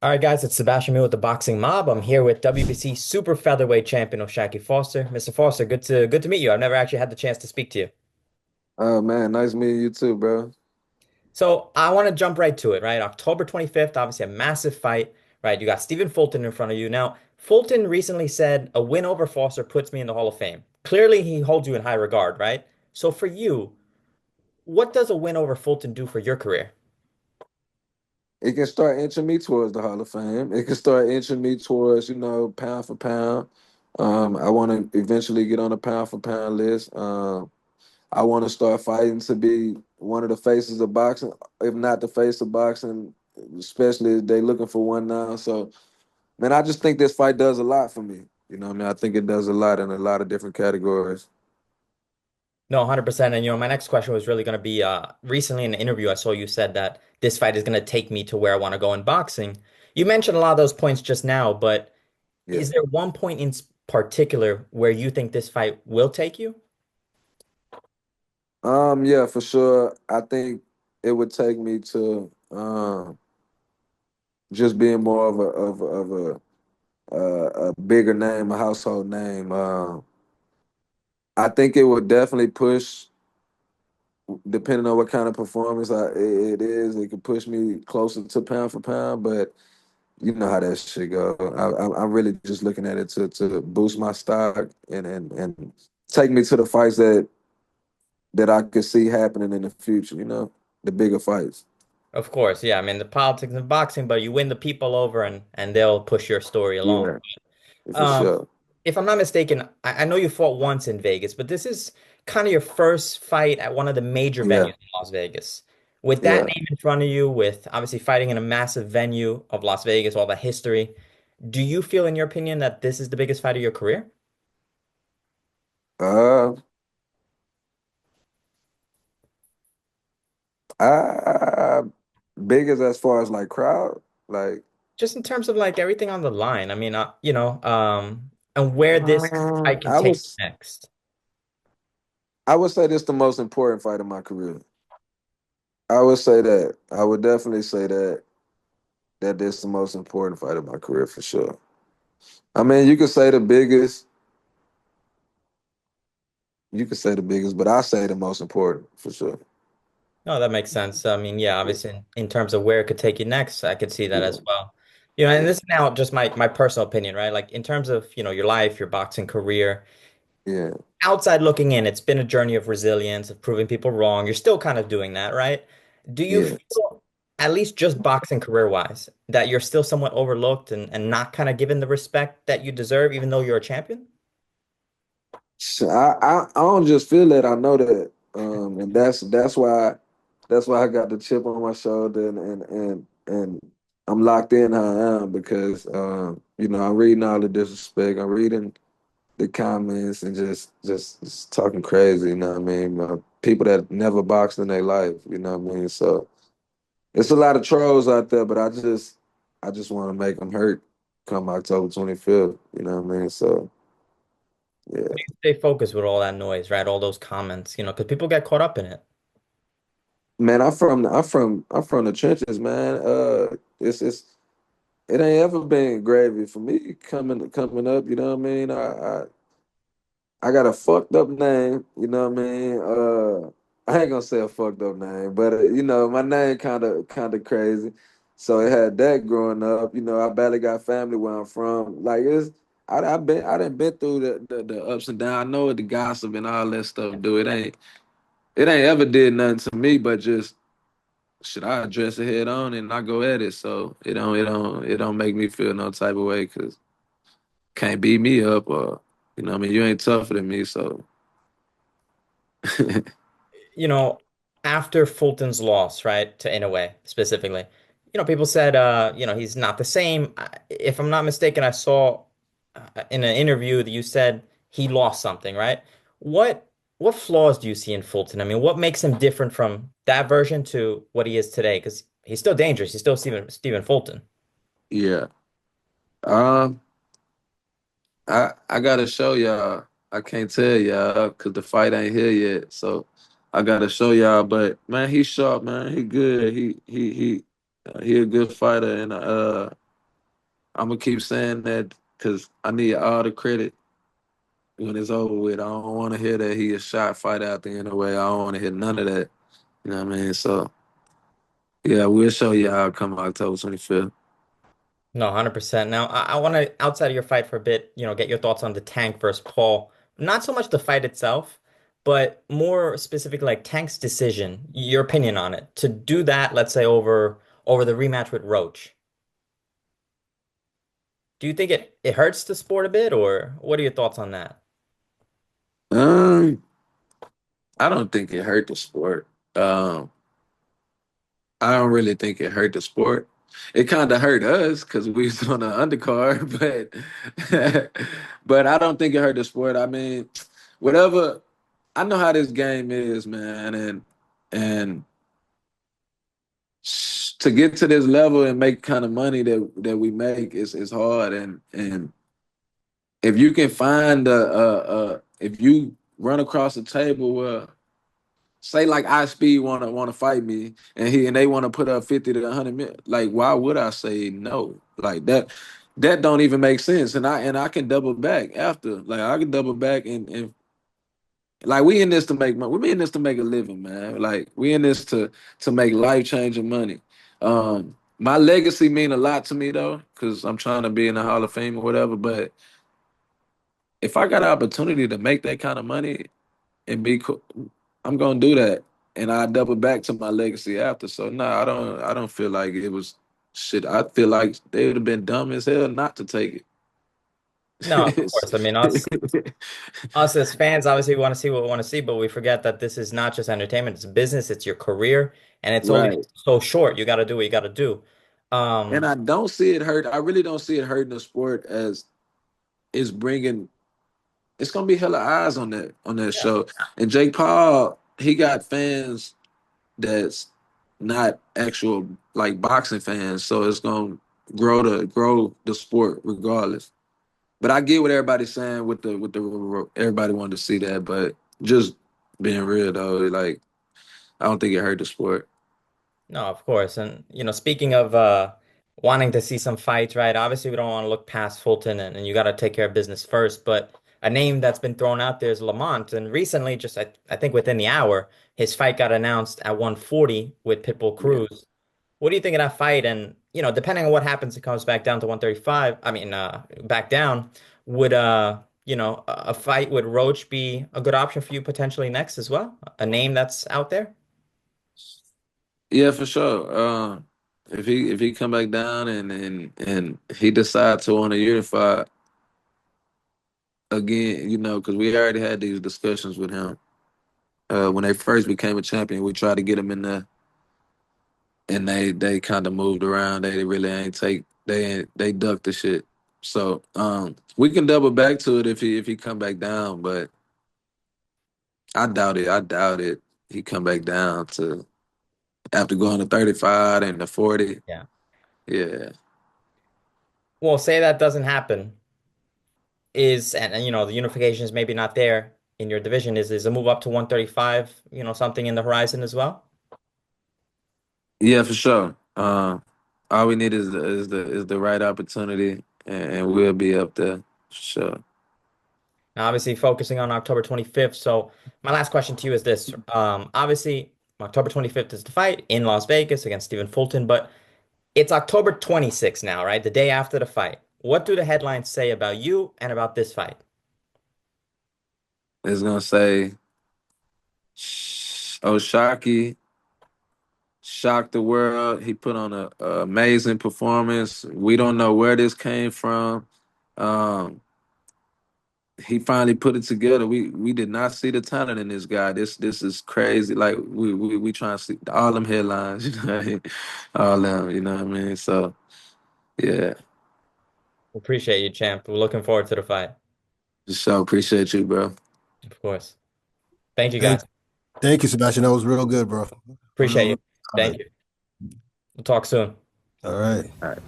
All right, guys, it's Sebastian Milo with the Boxing Mob. I'm here with WBC Super Featherweight champion Shakur Foster. Mr. Foster, good to meet you. I've never actually had the chance to speak to you. Oh man, nice meeting you too, bro. So I want to jump right to it, right? October 25th, obviously a massive fight, right? You got Stephen Fulton in front of you. Now, Fulton recently said a win over Foster puts me in the Hall of Fame. Clearly, he holds you in high regard, right? So for you, what does a win over Fulton do for your career? It can start inching me towards the Hall of Fame. It can start inching me towards, pound for pound. I want to eventually get on the pound for pound list. I want to start fighting to be one of the faces of boxing, if not the face of boxing, especially if they looking for one now. So, man, I just think this fight does a lot for me. What I mean? I think it does a lot in a lot of different categories. No, 100%. And my next question was really going to be recently in an interview I saw you said that this fight is going to take me to where I want to go in boxing. You mentioned a lot of those points just now, but Yeah. is there one point in particular where you think this fight will take you? Yeah, for sure. I think it would take me to just being more of a bigger name, a household name. I think it would definitely push, depending on what kind of performance it is. It could push me closer to pound for pound, but you know how that shit go. I'm really just looking at it to boost my stock and take me to the fights that I could see happening in the future. The bigger fights. Of course, yeah. I mean, the politics of boxing, but you win the people over and they'll push your story along. Yeah, for Um, sure. if I'm not mistaken, I know you fought once in Vegas, but this is kind of your first fight at one of the major venues Yeah, in Las Vegas. With that yeah. name in front of you, with obviously fighting in a massive venue of Las Vegas, all the history, do you feel, in your opinion, that this is the biggest fight of your career? Uh, I biggest as far as like crowd, like Just in terms of like everything on the line. I mean, and where this fight can I take was you next. I would say this the most important fight of my career. I would say that. I would definitely say that this the most important fight of my career for sure. I mean, you could say the biggest, but I say the most important for sure. No, that makes sense. I mean, yeah, Yeah, obviously in terms of where it could take you next, I could see that yeah, as well. And this is now just my personal opinion, right? Like in terms of, your life, your boxing career, yeah, outside looking in, it's been a journey of resilience, of proving people wrong. You're still kind of doing that, right? Do you yeah. feel, at least just boxing career-wise, that you're still somewhat overlooked and not kind of given the respect that you deserve, even though you're a champion? So I don't just feel that. I know that, and that's why I got the chip on my shoulder and I'm locked in how I am because I'm reading all the disrespect. I'm reading the comments and just talking crazy. You know what I mean? People that never boxed in their life. You know what I mean? So it's a lot of trolls out there, but I just want to make them hurt come October 25th. You know what I mean? So yeah. Stay focused with all that noise, right? All those comments, because people get caught up in it. Man, I'm from the trenches, man. It's it ain't ever been gravy for me coming up. You know what I mean? I got a fucked up name. You know what I mean? I ain't gonna say a fucked up name, but my name kind of crazy. So it had that growing up. I barely got family where I'm from. Like I done been through the ups and downs. I know what the gossip and all that stuff do. It ain't ever did nothing to me, but just should I address it head on and I go at it. So it don't make me feel no type of way because can't beat me up or what I mean you ain't tougher than me. So you know, After Fulton's loss, right, to Inoue specifically, people said, he's not the same. If I'm not mistaken, I saw in an interview that you said he lost something, right? What what flaws do you see in Fulton? I mean, what makes him different from that version to what he is today? Because he's still dangerous. He's still Stephen Fulton. yeah. Um I gotta show y'all. I can't tell y'all because the fight ain't here yet. So I gotta show y'all. But man, he's sharp, man. He good. He a good fighter and I'm gonna keep saying that because I need all the credit when it's over with. I don't want to hear that he a shot fight out there in a way. I don't want to hear none of that. You know what I mean? So yeah, we'll show you how it come October 25th. No, 100%. Now, I want to, outside of your fight for a bit, get your thoughts on the Tank versus Paul. Not so much the fight itself, but more specifically like Tank's decision, your opinion on it. To do that, let's say over the rematch with Roach. Do you think it hurts the sport a bit, or what are your thoughts on that? Um, I don't think it hurt the sport. Um, I don't really think it hurt the sport. It kind of hurt us because we was on the undercard, but but I don't think it hurt the sport. I mean, whatever. I know how this game is, man, and to get to this level and make kind of money that we make is hard. And if you can find if you run across a table where say like I Speed wanna fight me and they want to put up 50 to 100 million, like why would I say no? Like that don't even make sense. And I can double back after. Like I can double back and like we in this to make money. We in this to make a living, man. Like we in this to make life-changing money. My legacy mean a lot to me though, because I'm trying to be in the Hall of Fame or whatever. But if I got an opportunity to make that kind of money and be cool, I'm gonna do that, and I double back to my legacy after. So no, I don't feel like it was shit. I feel like they would have been dumb as hell not to take No, of it. course. I mean, us as fans, obviously, we want to see what we want to see, but we forget that this is not just entertainment; it's business, it's your career, and it's only Right. so short. You got to do what you got to do. And Um, I don't see it hurt. I really don't see it hurting the sport as it's bringing. It's gonna be hella eyes on that yeah. show. And Jake Paul, he got fans that's not actual like boxing fans, so it's gonna grow the sport regardless. But I get what everybody's saying with the everybody wanted to see that, but just being real though, like I don't think it hurt the sport. No, of course. And speaking of wanting to see some fights, right? Obviously, we don't want to look past Fulton and you got to take care of business first. But a name that's been thrown out there is Lamont. And recently, just I think within the hour, his fight got announced at 140 with Pitbull Yeah. Cruz. What do you think of that fight? And depending on what happens, it comes back down to 135. I mean, back down. Would a fight with Roach be a good option for you potentially next as well? A name that's out there? Yeah, for sure. If he come back down and he decides to want to unify again, because we already had these discussions with him. When they first became a champion, we tried to get him in there, and they kind of moved around. They really ain't take they ducked the shit. So we can double back to it if he come back down, but I doubt it. I doubt it. He come back down to after going to 35 and to 40. Yeah. Yeah. Well, say that doesn't happen. And the unification is maybe not there in your division. Is a move up to 135, something in the horizon as well? Yeah, for sure. All we need is the right opportunity, and we'll be up there for sure. Now, obviously, focusing on October 25th. So, my last question to you is this. Obviously, October 25th is the fight in Las Vegas against Stephen Fulton, but it's October 26th now, right? The day after the fight. What do the headlines say about you and about this fight? It's gonna say, Oshaki shocked the world. He put on a amazing performance. We don't know where this came from. Um, he finally put it together. We did not see the talent in this guy. This is crazy. Like we trying to see all them headlines, you know what I mean? All them, you know what I mean? So yeah, Appreciate you, champ. We're looking forward to the fight, just so appreciate you, bro. of course. Thank you, Thank, guys. thank you, Sebastian. That was real good, bro. Appreciate you. Real Thank solid. you. We'll talk soon. All right. All right.